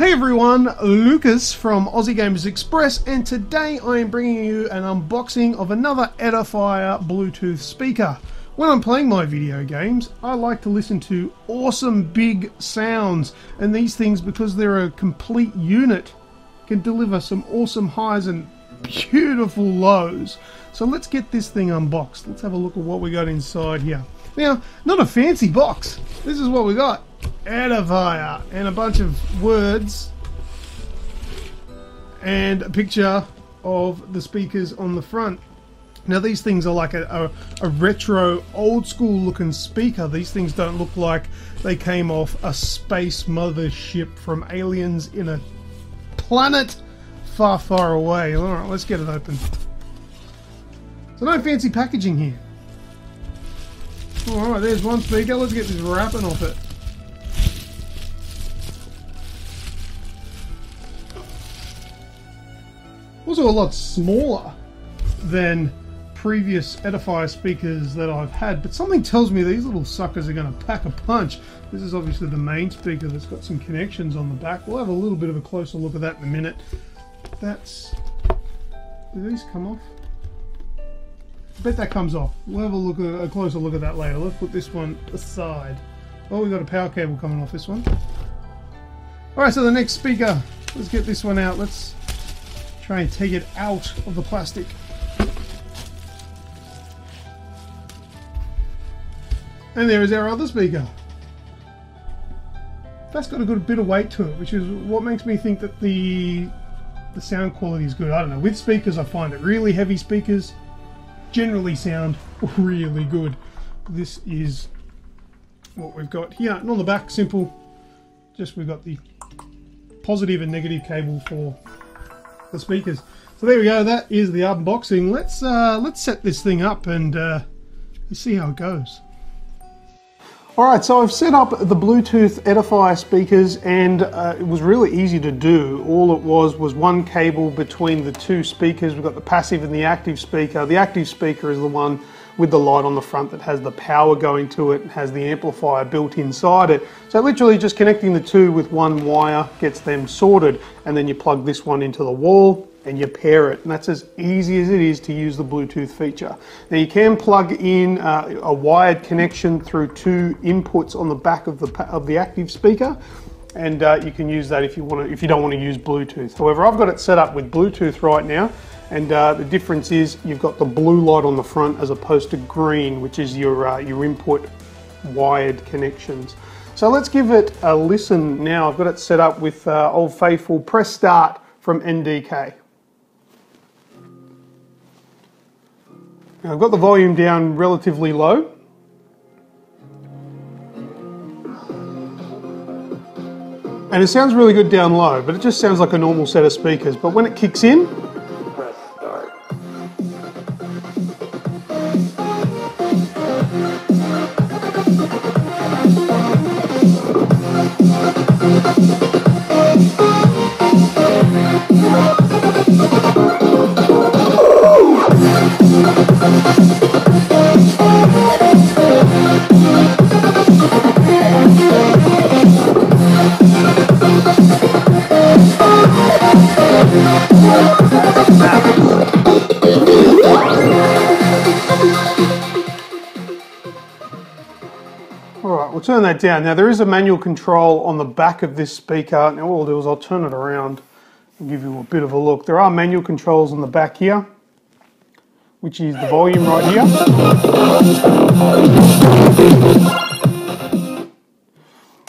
Hey everyone, Lucas from Aussie Gamers Express, and today I am bringing you an unboxing of another Edifier Bluetooth speaker. When I'm playing my video games, I like to listen to awesome big sounds, and these things, because they're a complete unit, can deliver some awesome highs and beautiful lows. So let's get this thing unboxed. Let's have a look at what we got inside here. Now, not a fancy box. This is what we got. Edifier, and a bunch of words and a picture of the speakers on the front. Now these things are like a retro old school looking speaker. These things don't look like they came off a space mothership from aliens in a planet far, far away. Alright, let's get it open. So no fancy packaging here. Alright, there's one speaker. Let's get this wrapping off it. Also a lot smaller than previous Edifier speakers that I've had, but something tells me these little suckers are going to pack a punch. This is obviously the main speaker that's got some connections on the back. We'll have a little bit of a closer look at that in a minute. That's... do these come off? I bet that comes off. We'll have a closer look at that later. Let's put this one aside. Oh, we've got a power cable coming off this one. Alright, so the next speaker. Let's get this one out. Let's try and take it out of the plastic. And there is our other speaker. That's got a good bit of weight to it, which is what makes me think that the sound quality is good. I don't know. With speakers, I find that really heavy speakers generally sound really good. This is what we've got here. And on the back, simple. Just we've got the positive and negative cable for the speakers. So there we go, that is the unboxing. Let's set this thing up and see how it goes. Alright, so I've set up the Bluetooth Edifier speakers, and it was really easy to do. All it was one cable between the two speakers. We've got the passive and the active speaker. The active speaker is the one with the light on the front that has the power going to it and has the amplifier built inside it. So literally just connecting the two with one wire gets them sorted, and then you plug this one into the wall and you pair it, and that's as easy as it is to use the Bluetooth feature. Now you can plug in a wired connection through two inputs on the back of the active speaker, and you can use that if you don't want to use Bluetooth. However, I've got it set up with Bluetooth right now. And the difference is you've got the blue light on the front as opposed to green, which is your input wired connections. So let's give it a listen now. I've got it set up with Old Faithful Press Start from NDK. Now I've got the volume down relatively low. And it sounds really good down low, but it just sounds like a normal set of speakers. But when it kicks in, alright, we'll turn that down. Now there is a manual control on the back of this speaker. Now what I'll do is I'll turn it around and give you a bit of a look. There are manual controls on the back here, which is the volume right here.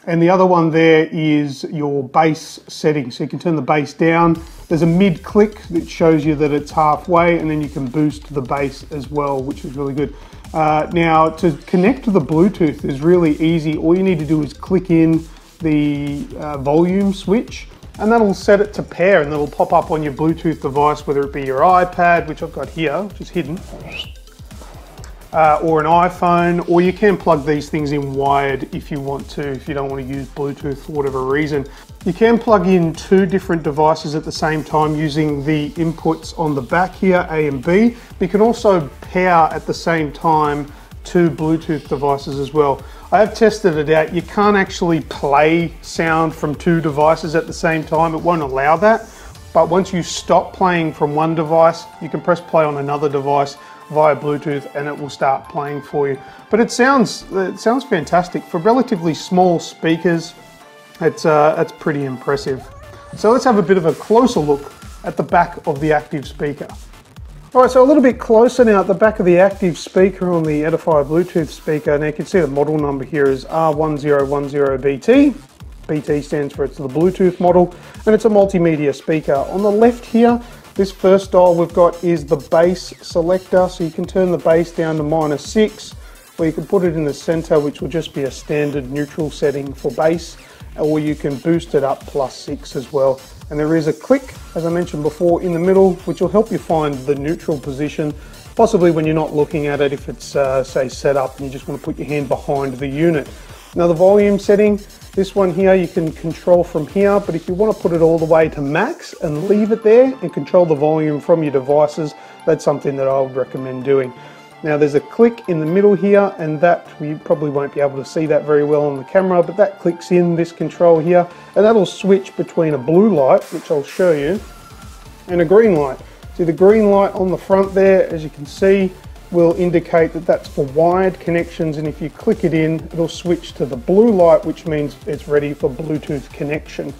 And the other one there is your bass setting. So you can turn the bass down. There's a mid click that shows you that it's halfway, and then you can boost the bass as well, which is really good. Now to connect to the Bluetooth is really easy. All you need to do is click in the volume switch, and that'll set it to pair, and that'll pop up on your Bluetooth device, whether it be your iPad, which I've got here, which is hidden, or an iPhone, or you can plug these things in wired if you want to, if you don't want to use Bluetooth for whatever reason. You can plug in two different devices at the same time using the inputs on the back here, A and B. You can also pair at the same time two Bluetooth devices as well. I have tested it out. You can't actually play sound from two devices at the same time. It won't allow that. But once you stop playing from one device, you can press play on another device via Bluetooth and it will start playing for you. But it sounds fantastic. For relatively small speakers, it's pretty impressive. So let's have a bit of a closer look at the back of the active speaker. All right, so a little bit closer now at the back of the active speaker on the Edifier Bluetooth speaker. Now you can see the model number here is R1010BT. BT stands for it's the Bluetooth model, and it's a multimedia speaker. On the left here, this first dial we've got is the bass selector, so you can turn the bass down to -6, or you can put it in the center, which will just be a standard neutral setting for bass, or you can boost it up +6 as well. And there is a click, as I mentioned before, in the middle, which will help you find the neutral position, possibly when you're not looking at it, if it's say set up and you just want to put your hand behind the unit. Now the volume setting, this one here you can control from here, but if you want to put it all the way to max and leave it there and control the volume from your devices, that's something that I would recommend doing. Now there's a click in the middle here, and that you probably won't be able to see that very well on the camera, but that clicks in this control here, and that'll switch between a blue light, which I'll show you, and a green light. See the green light on the front there, as you can see, will indicate that that's for wired connections, and if you click it in, it'll switch to the blue light, which means it's ready for Bluetooth connection.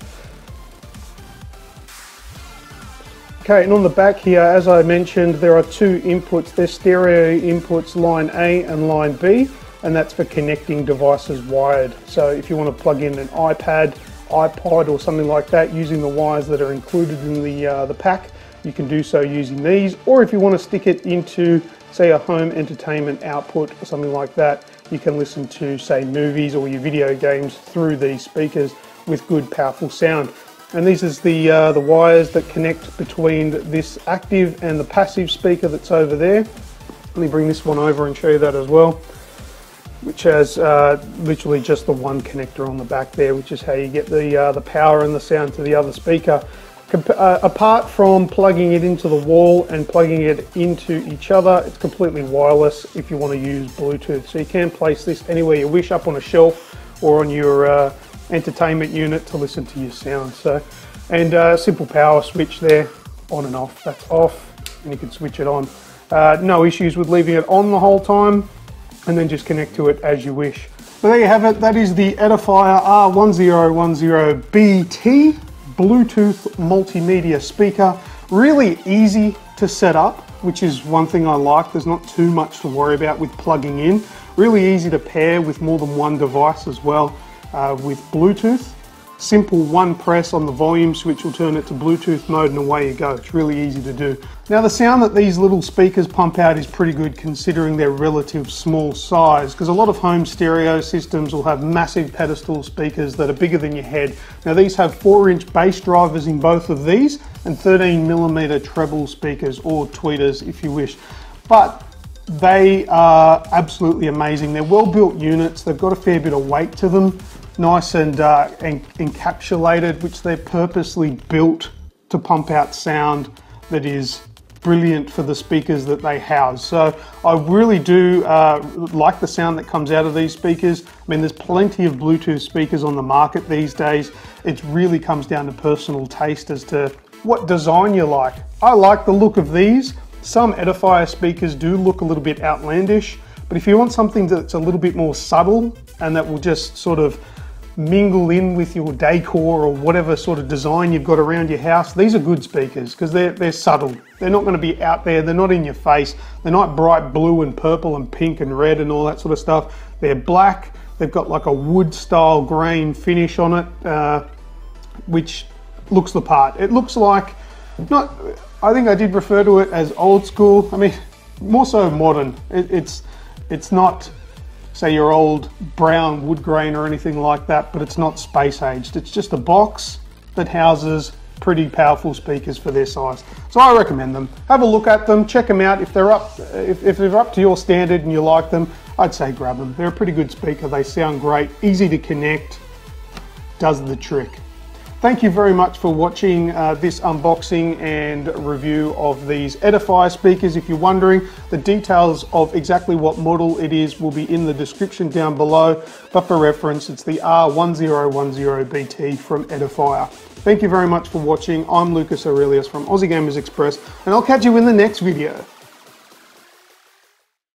Okay, and on the back here, as I mentioned, there are two inputs. There's stereo inputs, line A and line B, and that's for connecting devices wired. So if you want to plug in an iPad, iPod or something like that using the wires that are included in the pack, you can do so using these. Or if you want to stick it into, say, a home entertainment output or something like that, you can listen to, say, movies or your video games through these speakers with good, powerful sound. And these is the wires that connect between this active and the passive speaker that's over there. Let me bring this one over and show you that as well, which has literally just the one connector on the back there, which is how you get the power and the sound to the other speaker. Apart from plugging it into the wall and plugging it into each other, it's completely wireless if you want to use Bluetooth. So you can place this anywhere you wish, up on a shelf or on your entertainment unit to listen to your sound. So, and simple power switch there, on and off. That's off, and you can switch it on. No issues with leaving it on the whole time, and then just connect to it as you wish. So there you have it. That is the Edifier R1010BT Bluetooth multimedia speaker. Really easy to set up, which is one thing I like. There's not too much to worry about with plugging in. Really easy to pair with more than one device as well. With Bluetooth, simple one press on the volume switch will turn it to Bluetooth mode and away you go. It's really easy to do. Now the sound that these little speakers pump out is pretty good considering their relative small size, because a lot of home stereo systems will have massive pedestal speakers that are bigger than your head. Now these have 4-inch bass drivers in both of these and 13mm treble speakers, or tweeters if you wish. But they are absolutely amazing. They're well-built units. They've got a fair bit of weight to them. Nice and encapsulated, which they're purposely built to pump out sound that is brilliant for the speakers that they house. So I really do like the sound that comes out of these speakers. I mean, there's plenty of Bluetooth speakers on the market these days. It really comes down to personal taste as to what design you like. I like the look of these. Some Edifier speakers do look a little bit outlandish, but if you want something that's a little bit more subtle and that will just sort of mingle in with your decor or whatever sort of design you've got around your house, these are good speakers because they're subtle. They're not going to be out there. They're not in your face. They're not bright blue and purple and pink and red and all that sort of stuff. They're black. They've got like a wood style grain finish on it, which looks the part. It looks like, I think I did refer to it as old school. I mean, more so modern. It's not, say, your old brown wood grain or anything like that, but it's not space aged. It's just a box that houses pretty powerful speakers for their size. So I recommend them. Have a look at them, check them out. If they're up to your standard and you like them, I'd say grab them. They're a pretty good speaker. They sound great, easy to connect, does the trick. thank you very much for watching this unboxing and review of these Edifier speakers. If you're wondering, the details of exactly what model it is will be in the description down below, but for reference, it's the R1010BT from Edifier. Thank you very much for watching. I'm Lucas Aurelius from Aussie Gamers Express, and I'll catch you in the next video.